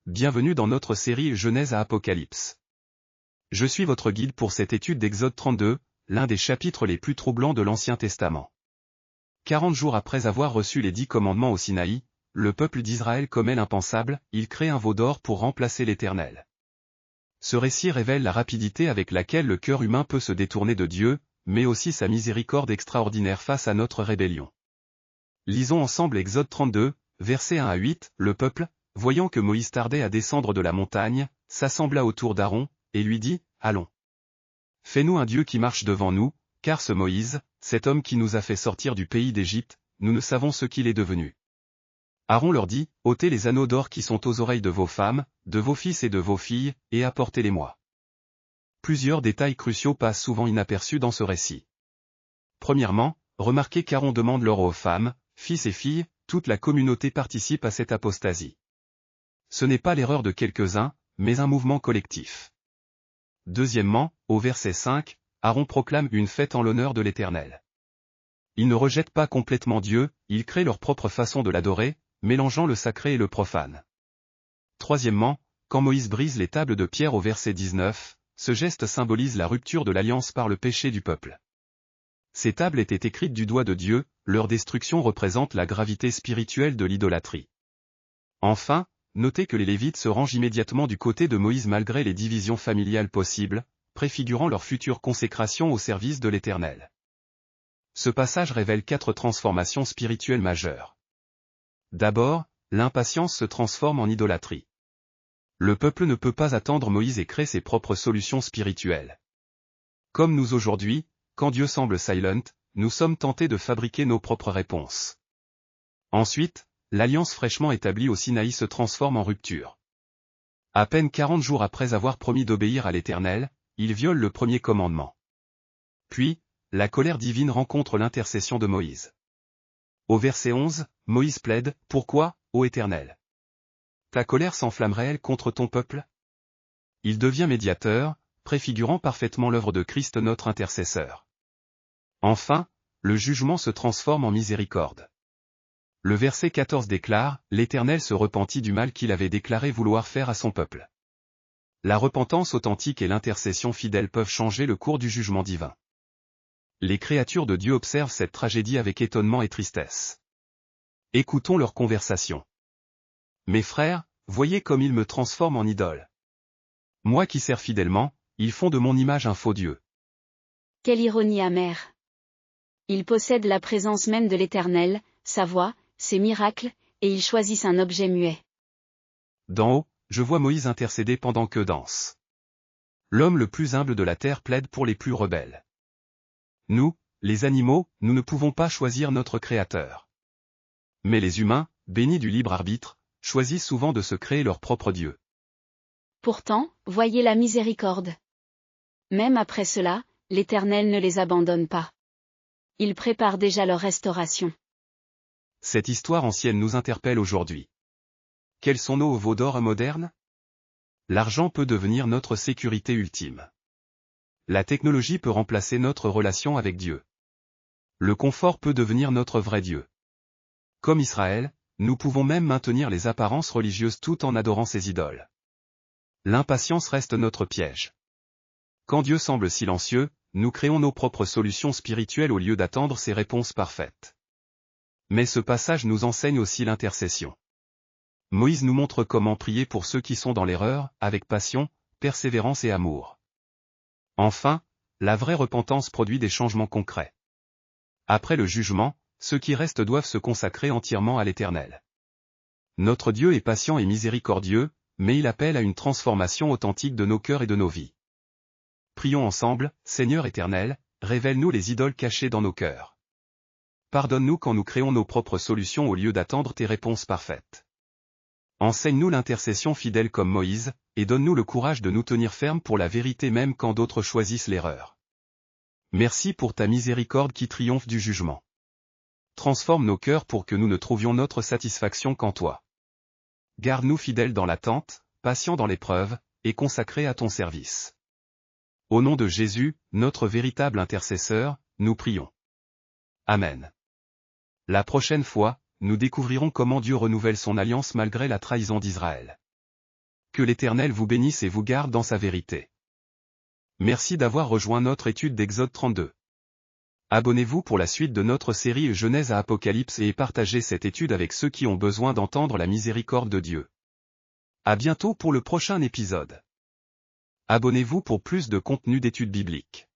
bienvenue dans notre série Genèse à Apocalypse. Je suis votre guide pour cette étude d'Exode 32, l'un des chapitres les plus troublants de l'Ancien Testament. 40 jours après avoir reçu les 10 commandements au Sinaï, le peuple d'Israël commet l'impensable, il crée un veau d'or pour remplacer l'Éternel. Ce récit révèle la rapidité avec laquelle le cœur humain peut se détourner de Dieu, mais aussi sa miséricorde extraordinaire face à notre rébellion. Lisons ensemble Exode 32, versets 1 à 8, le peuple, voyant que Moïse tardait à descendre de la montagne, s'assembla autour d'Aaron, et lui dit, « Allons. Fais-nous un Dieu qui marche devant nous, car ce Moïse, cet homme qui nous a fait sortir du pays d'Égypte, nous ne savons ce qu'il est devenu. » Aaron leur dit, « Ôtez les anneaux d'or qui sont aux oreilles de vos femmes, de vos fils et de vos filles, et apportez-les-moi. » Plusieurs détails cruciaux passent souvent inaperçus dans ce récit. Premièrement, remarquez qu'Aaron demande l'or aux femmes, fils et filles, toute la communauté participe à cette apostasie. Ce n'est pas l'erreur de quelques-uns, mais un mouvement collectif. Deuxièmement, au verset 5, Aaron proclame une fête en l'honneur de l'Éternel. Ils ne rejettent pas complètement Dieu, ils créent leur propre façon de l'adorer, mélangeant le sacré et le profane. Troisièmement, quand Moïse brise les tables de pierre au verset 19, ce geste symbolise la rupture de l'alliance par le péché du peuple. Ces tables étaient écrites du doigt de Dieu, leur destruction représente la gravité spirituelle de l'idolâtrie. Enfin, notez que les Lévites se rangent immédiatement du côté de Moïse malgré les divisions familiales possibles, préfigurant leur future consécration au service de l'Éternel. Ce passage révèle 4 transformations spirituelles majeures. D'abord, l'impatience se transforme en idolâtrie. Le peuple ne peut pas attendre Moïse et crée ses propres solutions spirituelles. Comme nous aujourd'hui, quand Dieu semble silent, nous sommes tentés de fabriquer nos propres réponses. Ensuite, l'alliance fraîchement établie au Sinaï se transforme en rupture. À peine 40 jours après avoir promis d'obéir à l'Éternel, ils violent le premier commandement. Puis, la colère divine rencontre l'intercession de Moïse. Au verset 11, Moïse plaide, « Pourquoi, ô Éternel? Ta colère s'enflammerait-elle contre ton peuple ?» Il devient médiateur, préfigurant parfaitement l'œuvre de Christ notre intercesseur. Enfin, le jugement se transforme en miséricorde. Le verset 14 déclare, « L'Éternel se repentit du mal qu'il avait déclaré vouloir faire à son peuple. » La repentance authentique et l'intercession fidèle peuvent changer le cours du jugement divin. Les créatures de Dieu observent cette tragédie avec étonnement et tristesse. Écoutons leur conversation. « Mes frères, voyez comme ils me transforment en idole. Moi qui sers fidèlement, ils font de mon image un faux Dieu. » Quelle ironie amère. Ils possèdent la présence même de l'Éternel, sa voix, ses miracles, et ils choisissent un objet muet. D'en haut, je vois Moïse intercéder pendant qu'eux dansent. L'homme le plus humble de la terre plaide pour les plus rebelles. Nous, les animaux, nous ne pouvons pas choisir notre Créateur. Mais les humains, bénis du libre arbitre, choisissent souvent de se créer leur propre Dieu. Pourtant, voyez la miséricorde. Même après cela, l'Éternel ne les abandonne pas. Il prépare déjà leur restauration. Cette histoire ancienne nous interpelle aujourd'hui. Quels sont nos veaux d'or modernes? L'argent peut devenir notre sécurité ultime. La technologie peut remplacer notre relation avec Dieu. Le confort peut devenir notre vrai Dieu. Comme Israël, nous pouvons même maintenir les apparences religieuses tout en adorant ces idoles. L'impatience reste notre piège. Quand Dieu semble silencieux, nous créons nos propres solutions spirituelles au lieu d'attendre ses réponses parfaites. Mais ce passage nous enseigne aussi l'intercession. Moïse nous montre comment prier pour ceux qui sont dans l'erreur, avec passion, persévérance et amour. Enfin, la vraie repentance produit des changements concrets. Après le jugement, ceux qui restent doivent se consacrer entièrement à l'Éternel. Notre Dieu est patient et miséricordieux, mais il appelle à une transformation authentique de nos cœurs et de nos vies. Prions ensemble, Seigneur Éternel, révèle-nous les idoles cachées dans nos cœurs. Pardonne-nous quand nous créons nos propres solutions au lieu d'attendre tes réponses parfaites. Enseigne-nous l'intercession fidèle comme Moïse, et donne-nous le courage de nous tenir fermes pour la vérité même quand d'autres choisissent l'erreur. Merci pour ta miséricorde qui triomphe du jugement. Transforme nos cœurs pour que nous ne trouvions notre satisfaction qu'en toi. Garde-nous fidèles dans l'attente, patients dans l'épreuve, et consacrés à ton service. Au nom de Jésus, notre véritable intercesseur, nous prions. Amen. La prochaine fois, nous découvrirons comment Dieu renouvelle son alliance malgré la trahison d'Israël. Que l'Éternel vous bénisse et vous garde dans sa vérité. Merci d'avoir rejoint notre étude d'Exode 32. Abonnez-vous pour la suite de notre série Genèse à Apocalypse et partagez cette étude avec ceux qui ont besoin d'entendre la miséricorde de Dieu. À bientôt pour le prochain épisode. Abonnez-vous pour plus de contenu d'études bibliques.